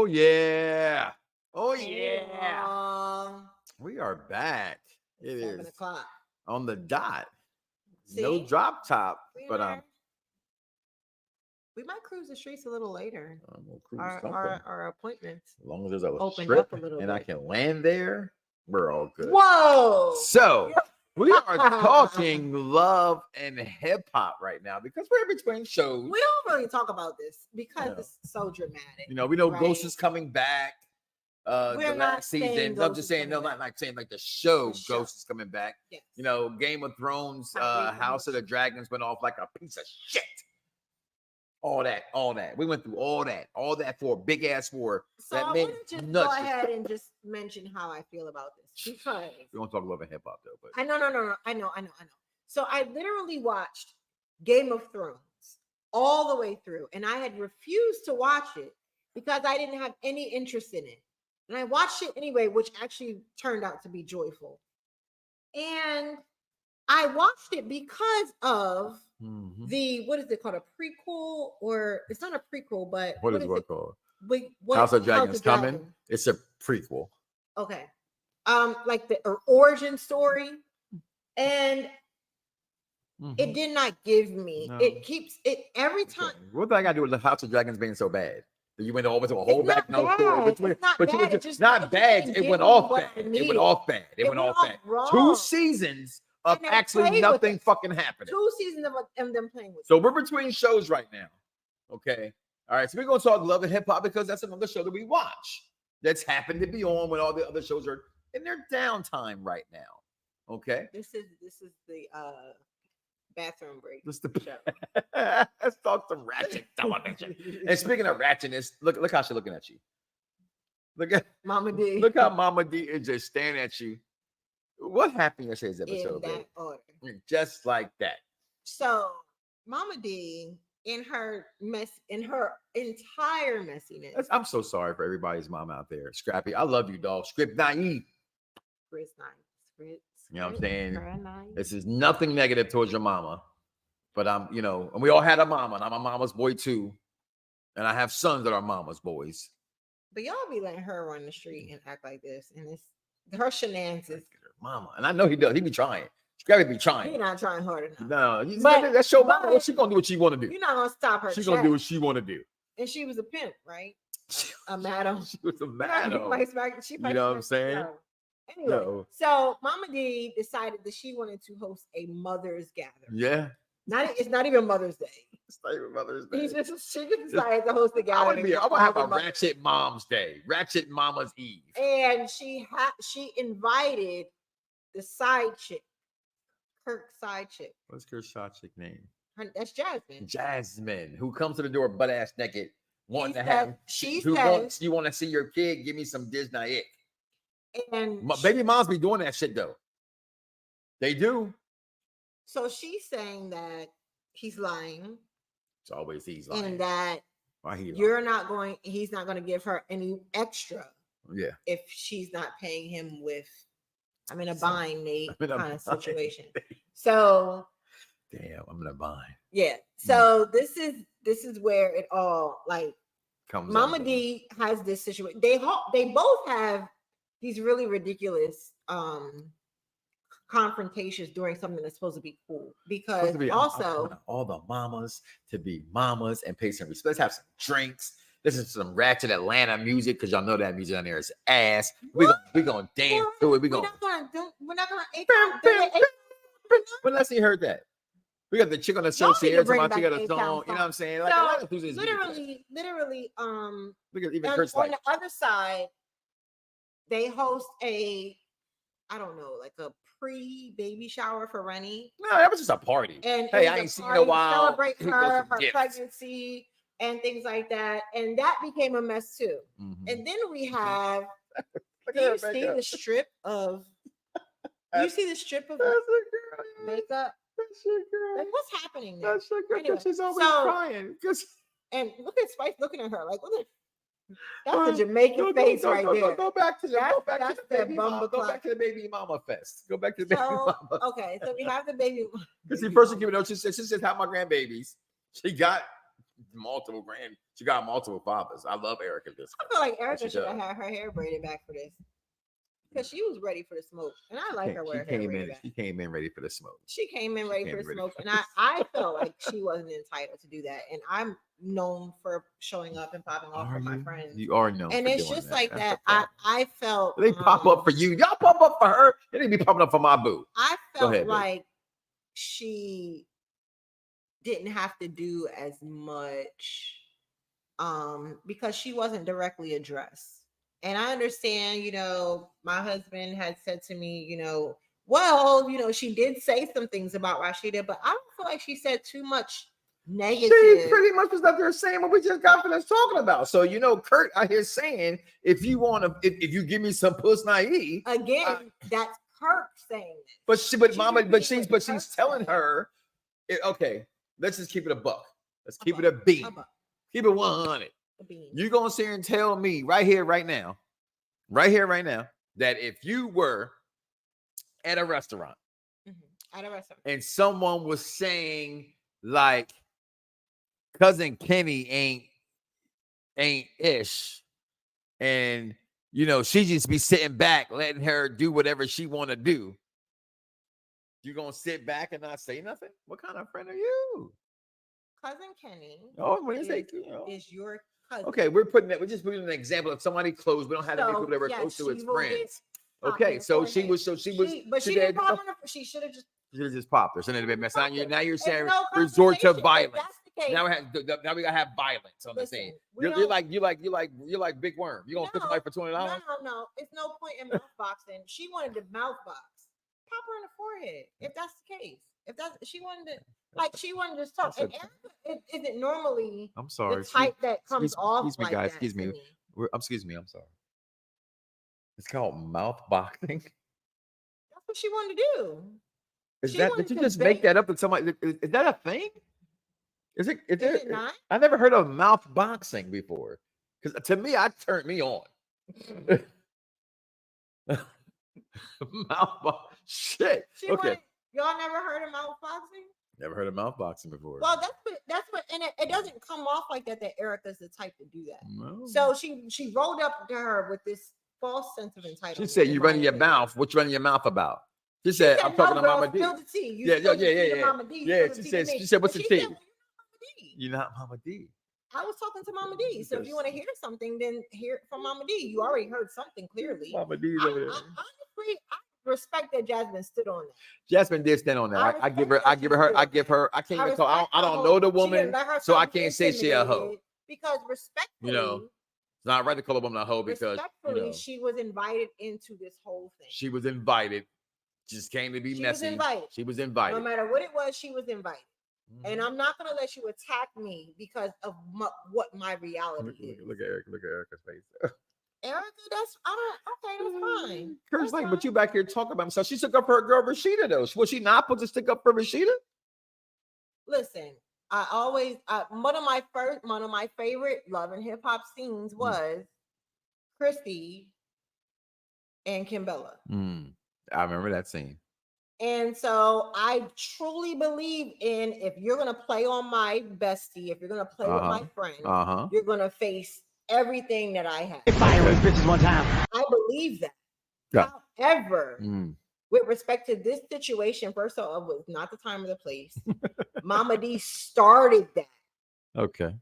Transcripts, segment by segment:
yeah. Oh yeah. We are back. It 7 is o'clock. on the dot. See? No drop top, We but we might cruise the streets a little later. I'm gonna cruise Our appointments as long as there's a opened strip up a little and bit. I can land there, we're all good. Whoa! So we are talking love and hip hop right now because we're in between shows. We don't really talk about this because it's so dramatic. You know, we know right? Ghost is coming back. The last season. I'm just saying, no, not like saying like the show Ghost is coming back. Yes. You know, Game of Thrones, House of the Dragons went off like a piece of shit. All that. We went through all that for a big ass war. So that I made want to just go ahead and just mention how I feel about this because we don't talk love and hip hop though. But I know. So I literally watched Game of Thrones all the way through, and I had refused to watch it because I didn't have any interest in it. And I watched it anyway, which actually turned out to be joyful. And I watched it because of the, what is it called? A prequel, or it's not a prequel, but what is it called? House of Dragons coming. It's a prequel. Okay. Like the origin story. And it did not give me, it keeps it every time. What do I got to do with the House of Dragons being so bad? You went over to a whole back no story. It's not bad. It went off bad. It went off bad. It went off bad. 2 seasons of actually nothing fucking happening. 2 seasons of them playing with. So we're between shows right now. Okay. All right. So we're gonna talk love and hip hop because that's another show that we watch. That's happened to be on when all the other shows are in their downtime right now. Okay. This is the bathroom break. Let's talk some Ratchet television. And speaking of ratchetness, look how she's looking at you. Look at Mama D. Look how Mama D is just staring at you. What happened yesterday's episode? In that order. Just like that. So Mama D, in her entire messiness. I'm so sorry for everybody's mom out there. Scrappy, I love you, dog. Script naive. You know what I'm saying? This is nothing negative towards your mama, but and we all had a mama, and I'm a mama's boy too, and I have sons that are mama's boys. But y'all be letting her run the street and act like this, and it's her shenanigans. Mama, and I know he does. He be trying. Scrappy be trying. He's not trying hard enough. No, that's your mama. She's gonna do what she want to do. You're not gonna stop her. She's gonna do what she want to do. And she was a pimp, right? A madam. She was a madam. You know what I'm saying? Anyway, so Mama D decided that she wanted to host a mother's gathering. Yeah. It's not even Mother's Day. It's not even Mother's Day. She just decided to host a gathering. I would have a Ratchet Mom's Day, Ratchet Mama's Eve. And she invited the side chick, Kirk's side chick. What's Kirk's side chick name? That's Jasmine. Jasmine, who comes to the door butt ass naked, wanting to have. You want to see your kid? Give me some Disney. And baby moms be doing that shit though. They do. So she's saying that he's lying. It's always he's lying. And that he's not going to give her any extra. Yeah. If she's not paying him with, I'm in a bind, Nate, kind of situation. So. Damn, I'm in a bind. Yeah. So this is where it all comes. Mama D has this situation. They both have these really ridiculous confrontations during something that's supposed to be cool, because all the mamas to be mamas and pay some respect. Let's have some drinks. Listen to some Ratchet Atlanta music, because y'all know that music on there is ass. We're gonna dance to it. We're not gonna unless he heard that. We got the chick on the show. She heard about the song. You know what I'm saying? Like, literally. Look at even Kurt's on the other side. They host a pre-baby shower for Rennie. No, that was just a party. And hey, I ain't seen in a while. Celebrate her pregnancy and things like that. And that became a mess too. Mm-hmm. And then we have, you see the strip of makeup? That's your girl. Like, what's happening there? That's your girl. Anyway, she's always crying. And look at Spice looking at her like, what the? That's the Jamaican face right there. Go back to the baby mama. Go back to the baby mama fest. Go back to the baby mama. Okay, so we have the baby. Because the person giving out, she says, have my grandbabies. She got multiple grand. She got multiple fathers. I love Erica. This I feel like Erica she should have does. had her hair braided back for this because she was ready for the smoke, and I like her with her hair braided back. She came in ready for the smoke. She came in She ready came for in the ready smoke, for and I felt like she wasn't entitled to do that. And I'm known for showing up and popping off for my friends. You are known And for it's doing just that. like That's that. the problem. I felt They pop up for you. Y'all pop up for her. They didn't be popping up for my boo. I Go felt ahead, babe. like she didn't have to do as much because she wasn't directly addressed. And I understand, my husband had said to me, well, she did say some things about Rashida, but I don't feel like she said too much negative. She pretty much was up there saying what we just got finished talking about. So Kurt out here saying, if you want to, if you give me some puss naive, again, that's Kirk saying this. But she's Kirk telling said. her, okay, let's just keep it a buck. Let's keep it a bean. Keep it 100. You're gonna sit here and tell me right here, right now, that if you were at a restaurant, and someone was saying like cousin Kenny ain't ish, and she just be sitting back letting her do whatever she want to do, you gonna sit back and not say nothing? What kind of friend are you? Cousin Kenny. Oh, when is your cousin. Okay, we're just putting an example of somebody close. We don't have to make people that we're close to as friends. Okay, so she didn't pop on her. She should have just popped her. So now you're saying resort to violence. Now we gotta have violence on the scene. You're like Big Worm. You gonna put somebody for $20? No. It's no point in mouth boxing. She wanted to mouth box. Pop her in the forehead if that's the case. She wanted to talk. And Erica isn't normally I'm sorry. The type that comes off excuse me, like guys. that. Excuse me. Excuse me. I'm sorry. It's called mouth boxing. That's what she wanted to do. Did you just make that up? That somebody is that a thing? Is it not? I never heard of mouth boxing before. Because to me, I turned me on. Mouth boxing. Shit. Okay. Y'all never heard of mouth boxing? Never heard of mouth boxing before. Well, that's what, and it doesn't come off like that. That Erica's the type to do that. No. So she rolled up to her with this false sense of entitlement. She said, "You running your mouth? What you running your mouth about?" She said, "I'm talking to Mama D." Spill the tea. Yeah. She said, "What's the tea?" You're not Mama D. I was talking to Mama D. So if you want to hear something, then hear it from Mama D. You already heard something clearly. Mama D's over there. Honestly, I respect that Jasmine stood on that. Jasmine did stand on that. I give her. I can't even talk. I don't know the woman, so I can't say she a hoe. Because respectfully, it's not right to call a woman a hoe because she was invited into this whole thing. She was invited. Just came to be messy. She was invited. No matter what it was, she was invited. And I'm not going to let you attack me because of what my reality is. Look at Erica's face. Erica, that's fine. Kurt's like, but you back here talking about himself. She took up for her girl Rashida, though. Was she not supposed to stick up for Rashida? Listen, I always one of my favorite Love and Hip Hop scenes was Christy and Kimbella. I remember that scene. And so I truly believe in, if you're going to play on my bestie, if you're going to play with my friend, you're going to face everything that I have. Bitches one time. I believe that. Yeah. However, with respect to this situation, first of all, it was not the time or the place. Mama D started that. Okay.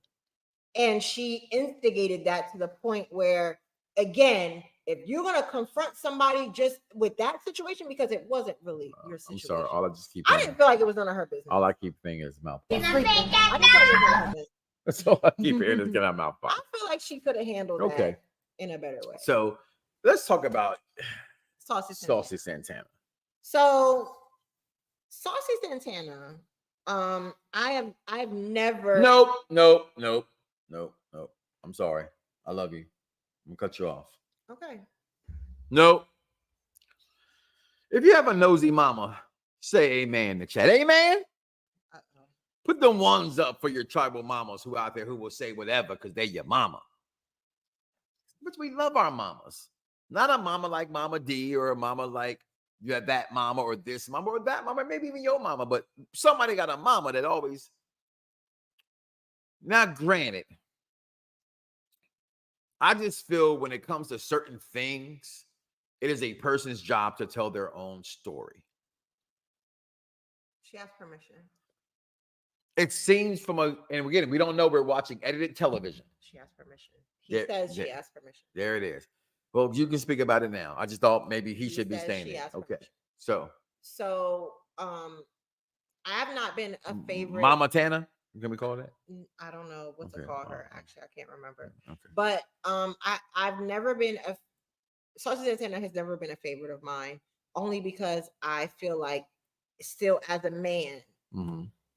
And she instigated that to the point where, again, if you're going to confront somebody just with that situation, because it wasn't really your situation. I'm sorry. I didn't feel like it was none of her business. All I keep thinking is mouth. I didn't feel like it was none of her business. That's all I keep hearing is get out mouth. I feel like she could have handled that in a better way. So let's talk about Saucy Santana. So Saucy Santana, I've never. Nope. I'm sorry. I love you. I'm gonna cut you off. Okay. Nope. If you have a nosy mama, say amen in the chat. Amen. Put them ones up for your tribal mamas who out there who will say whatever because they're your mama. But we love our mamas. Not a mama like Mama D or a mama like you have that mama or this mama or that mama, maybe even your mama. But somebody got a mama that always Now, granted, I just feel when it comes to certain things, it is a person's job to tell their own story. She has permission. It seems from and again, we don't know, we're watching edited television. She has permission. He says she has permission. There it is. Well, you can speak about it now. I just thought maybe he should be staying there. Okay. So, I have not been a favorite. Mama Tana, can we call that? I don't know what to call her. Actually, I can't remember. Okay. But I've never been Sergeant Tana has never been a favorite of mine, only because I feel like still as a man,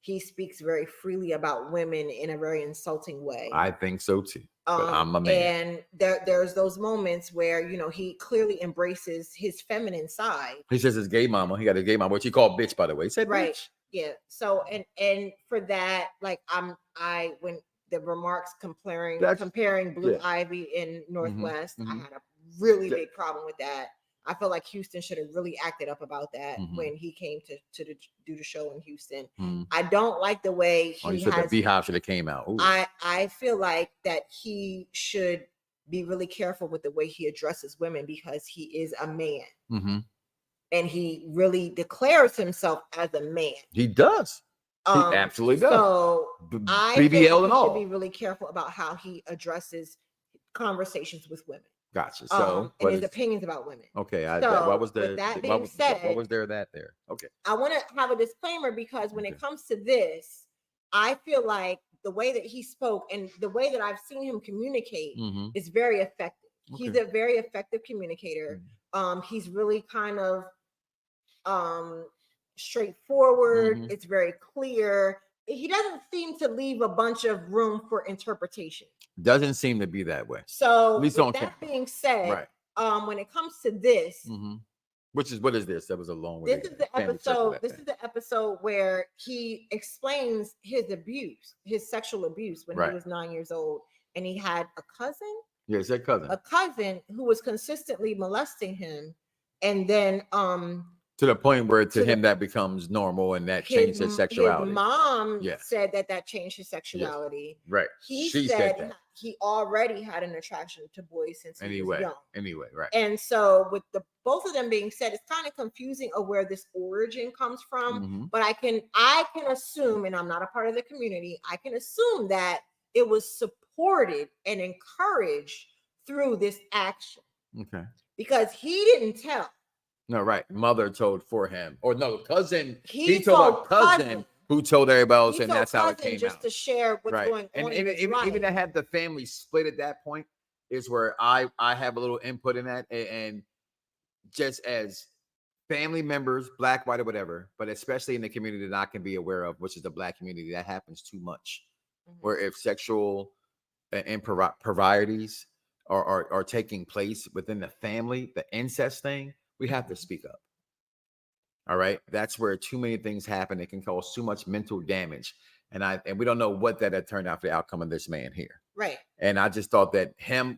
he speaks very freely about women in a very insulting way. I think so too. But I'm a man. And there's those moments where, you know, he clearly embraces his feminine side. He says his gay mama. He got his gay mama, which he called bitch, by the way. He said right. Bitch. Yeah. So and for that, like when the remarks comparing Blue Ivy in Northwest, I had a really big problem with that. I feel like Houston should have really acted up about that when he came to do the show in Houston. I don't like the way he said the Beehive should have came out. Ooh. I feel like that he should be really careful with the way he addresses women, because he is a man. And he really declares himself as a man. He does. He absolutely does. So I think he should be really careful about how he addresses conversations with women. Gotcha. So and his opinions about women. Okay. What was there? Okay. I want to have a disclaimer, because when it comes to this, I feel like the way that he spoke and the way that I've seen him communicate is very effective. Okay. He's a very effective communicator. He's really kind of straightforward. It's very clear. He doesn't seem to leave a bunch of room for interpretation. Doesn't seem to be that way. So with that being said, when it comes to this, what is this? That was a long way. This is the episode. This is the episode where he explains his sexual abuse when he was 9 years old, and he had a cousin. Yes, a cousin who was consistently molesting him, and then to the point where to him that becomes normal, and that changed his sexuality. His mom said that changed his sexuality. Yes. Right. She said that he already had an attraction to boys since he was young. Right. And so with both of them being said, it's kind of confusing of where this origin comes from. But I can assume, and I'm not a part of the community, I can assume that it was supported and encouraged through this action. Okay. Because he didn't tell. No, right. Mother told for him, or no, cousin. He told a cousin who told everybody else, and that's how it came just out. To share what's going on. And even to have the family split at that point is where I have a little input in that, and just as family members, black, white, or whatever, but especially in the community that I can be aware of, which is the black community, that happens too much. Where if sexual improprieties are taking place within the family, the incest thing, we have to speak up. All right. That's where too many things happen. It can cause too much mental damage. And we don't know what that had turned out for the outcome of this man here. Right. And I just thought that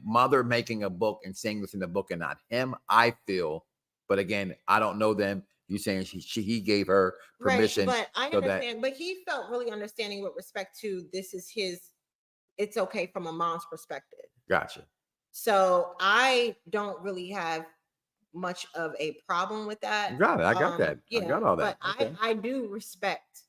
mother making a book and saying this in the book and not him, I feel, but again, I don't know them. You saying he gave her permission. Right, but I understand, but he felt really understanding with respect to it's okay from a mom's perspective. Gotcha. So I don't really have much of a problem with that. Got it. I got that. Yeah, I got all that. But okay. I do respect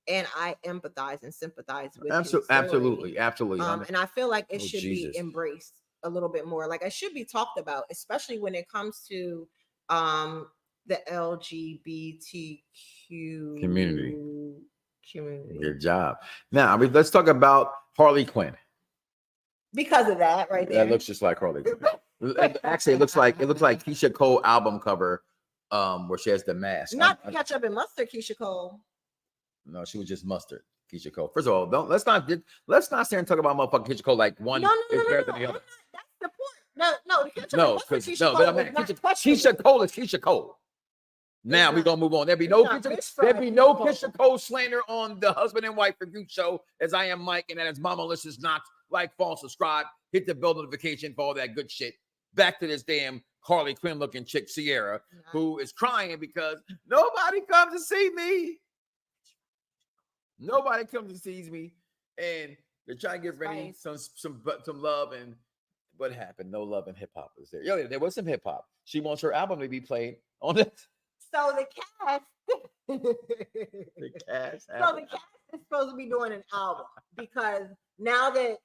and I empathize and sympathize with absolutely. And I feel like it should be embraced a little bit more. Like it should be talked about, especially when it comes to the LGBTQ community. Good job. Now, let's talk about Harley Quinn. Because of that, right there. That looks just like Harley Quinn. Actually, it looks like Keisha Cole album cover, where she has the mask. Not ketchup and mustard, Keisha Cole. No, she was just mustard, Keisha Cole. First of all, let's not sit and talk about motherfucking Keisha Cole like one is better than the other. That's the point. No, Keisha Cole is Keisha Cole. Now we're gonna move on. There'll be no Keisha Cole slander on the Husband and Wife Review Show, as I am Mike, and that is Mama Listens Not. Like, follow, subscribe, hit the bell notification for all that good shit. Back to this damn Harley Quinn looking chick, Sierra, who is crying because nobody comes to see me. Nobody comes to see me. And They're trying to get Rennie Spice. some love, and what happened? No love and hip hop was there. Yeah, there was some hip hop. She wants her album to be played on it. So the cast, The cast. so the cast is supposed to be doing an album because now that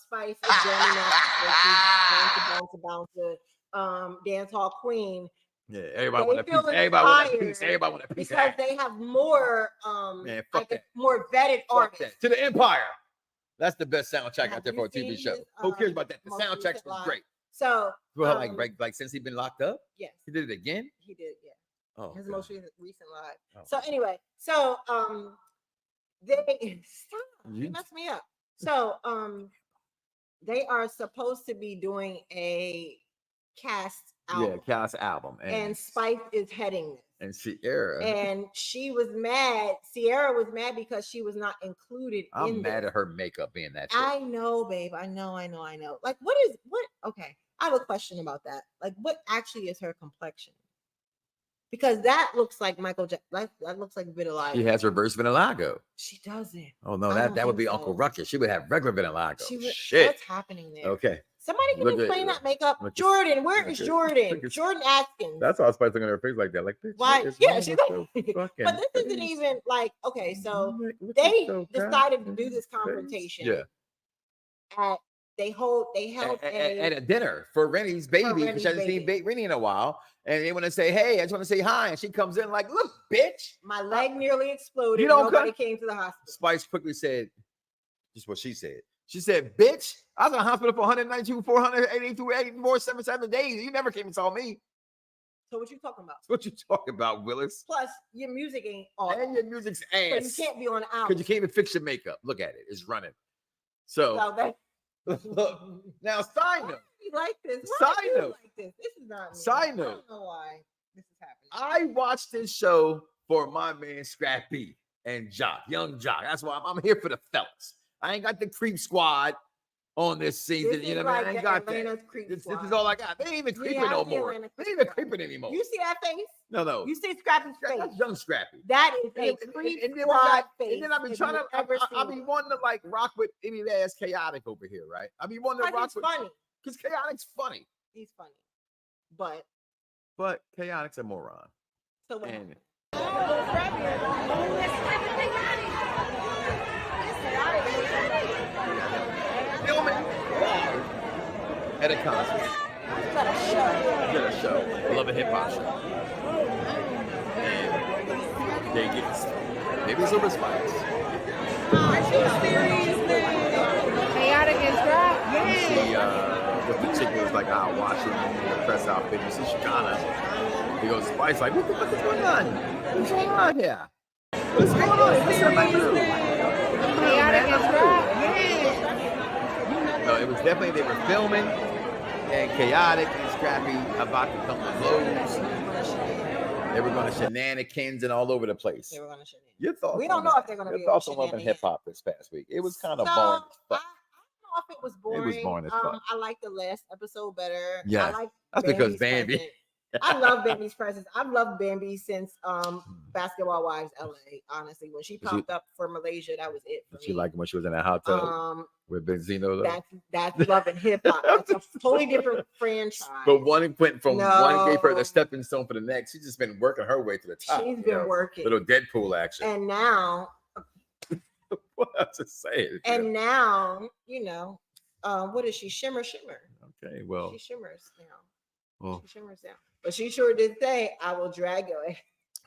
Spice is Grammy nominated, she's bounce, dance hall queen. Yeah, everybody want a piece. feel Everybody want a inspired piece. Everybody want a piece. because they have more Man, fuck that. more vetted Fuck artists. that. To the Empire. That's the best soundtrack Have out there you for a TV seen show. his, Who cares about that? The most soundtrack recent was live? great. So Well, like since he's been locked up, yes, he did it again. he did. Yeah, Oh, his okay. most recent live. Oh. So anyway, so they stop. You You- messed me up. So they are supposed to be doing a cast album. Yeah, cast album, And Spice is heading this. and Sierra. And she was mad. Sierra was mad because she was not included I'm in mad this. at her makeup being that. I know, babe. I know. Like, what? Okay, I have a question about that. Like, what actually is her complexion? Because that looks like Michael Jackson. That looks like vitiligo. She has reverse vitiligo. She doesn't. Oh no, I that don't would be think Uncle so. Ruckus. She would have regular vitiligo. Shit. What's happening there? Okay. Somebody can Look at- explain that makeup. look at- Jordan, where look is at- Jordan? look at- Jordan Atkins. That's why I was looking at her face like that. Like, bitch, Why? what is Yeah, wrong she's with like, your fucking but this isn't face? even like, okay, so Look they at your decided to do goddamn this face. confrontation. Yeah. They held At a dinner for Rennie's baby because Rennie's she hasn't seen baby. Rennie in a while, and they want to say, "Hey, I just want to say hi," and she comes in like, "Look, bitch." my leg nearly exploded. You don't Nobody cut- came to the hospital. Spice quickly said, "Just what she said." She said, "Bitch, I was in the hospital for 192, 482, 84, 77 days. You never came and saw me." So what you talking about? What you talking about, Willis? Plus, your music ain't all. And your music's So you ass. can't be on the album. Because you can't even fix your makeup. Look at it; it's running. So So that, look now. Side why note. you like this? Why Side you note. like this? This is not me. Side I note. don't know why this is happening. I watched this show for my man Scrappy and Jock, young Jock. That's why I'm here for the fellas. I ain't got the creep squad on this season. This You know is what I like mean? I ain't the got that. Atlanta's creep This squad. is all I got. They ain't even We creeping have no the more. Atlanta They creep ain't even squad. creeping anymore. You see that face? No. You see Scrappy's face? That's young Scrappy. That is a And creep then we squad got- face. and then I've been if trying you've to, ever I seen be it. wanting to like rock with any ass Chaotic over here, right? I be wanting to Because rock he's with, funny. because Chaotic's funny, He's funny. But but Chaotic's a moron. so what? And filming live at a concert. He's got a show. Did a show, Love and Hip Hop show. And they get maybe it's a response. Chaotic is dropped. See, with the chick was like out watching the press outfit. You see Chicana. He goes, Spice, like, what the fuck is going on? What's going on here? What's going on? What's in my room? Chaotic is dropped. No, it was definitely they were filming, and Chaotic and Scrappy about to come to blows. They were going to shenanigans and all over the place. They were gonna shenanigans. Your thoughts? We don't on know that? if they're gonna Your be thoughts able on to Love and shenanigans. Hip Hop this past week? It was kind of So, boring. I don't know if it was boring. It was boring as fuck. I like the last episode better. Yeah, I like that's because Bambi's Bambi. presence. I love Bambi's presence. I've loved Bambi since Basketball Wives LA. Honestly, when she Was she- popped up for Malaysia, that was it for Did she me. like when she was in that hot tub with Benzino? That's Love and Hip Hop. That's a totally different franchise. But one went from one gave her the No. stepping stone for the next. She's just been working her way to the top. She's you been know? working, Little Deadpool action. and now, What else to say? and now, what is she? Shimmer. Okay, well, She shimmers now. well, She shimmers now. But she sure did say, "I will drag you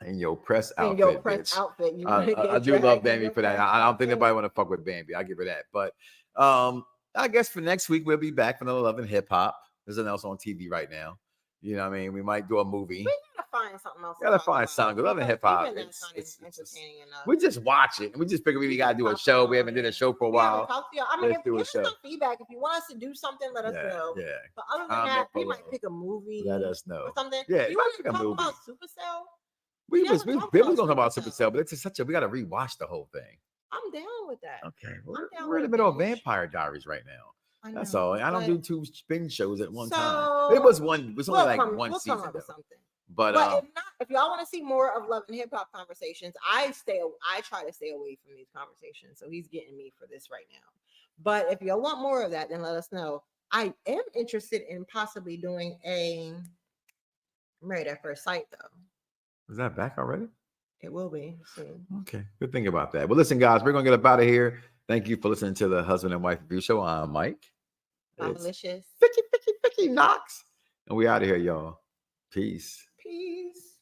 in your press in outfit. your press bitch. outfit." You I do love Bambi for that. I don't think anybody want to fuck with Bambi. I give her that. But I guess for next week we'll be back for another Love and Hip Hop. There's nothing else on TV right now. You know what I mean? We might do a movie. We gotta find something else. Gotta find something. Love and Hip Hop. Even that's It's not entertaining enough. we just watch it and we just figure we gotta do a show. We haven't did a show for a We haven't while. talked to y'all. I mean, Let's do a give us show. some feedback. If you want us to do something, let us know. Yeah. But other than Comment that, we below. might pick a movie. Let us know. Or something. Yeah, You let's want pick to a talk movie. about Supercell? We never was talked talking about about Supercell. Supercell, but it's just we gotta rewatch the whole thing. I'm down with that. Okay. down We're in the with middle of binge. Vampire Diaries right now. I That's know, all. I don't but- do two binge shows at one So, time. But it was one. It was only like one we'll season. come up with though. something. But But if y'all want to see more of Love and Hip Hop conversations, I try to stay away from these conversations. So he's getting me for this right now. But if y'all want more of that, then let us know. I am interested in possibly doing a Married at First Sight, though. Is that back already? It will be soon. Okay, good thing about that. Well, listen, guys, we're gonna get up out of here. Thank you for listening to the Husband and Wife Review Show. I'm Mike. I'm It's Malicious. Vicky Knox, and we out of here, y'all. Peace. Peace.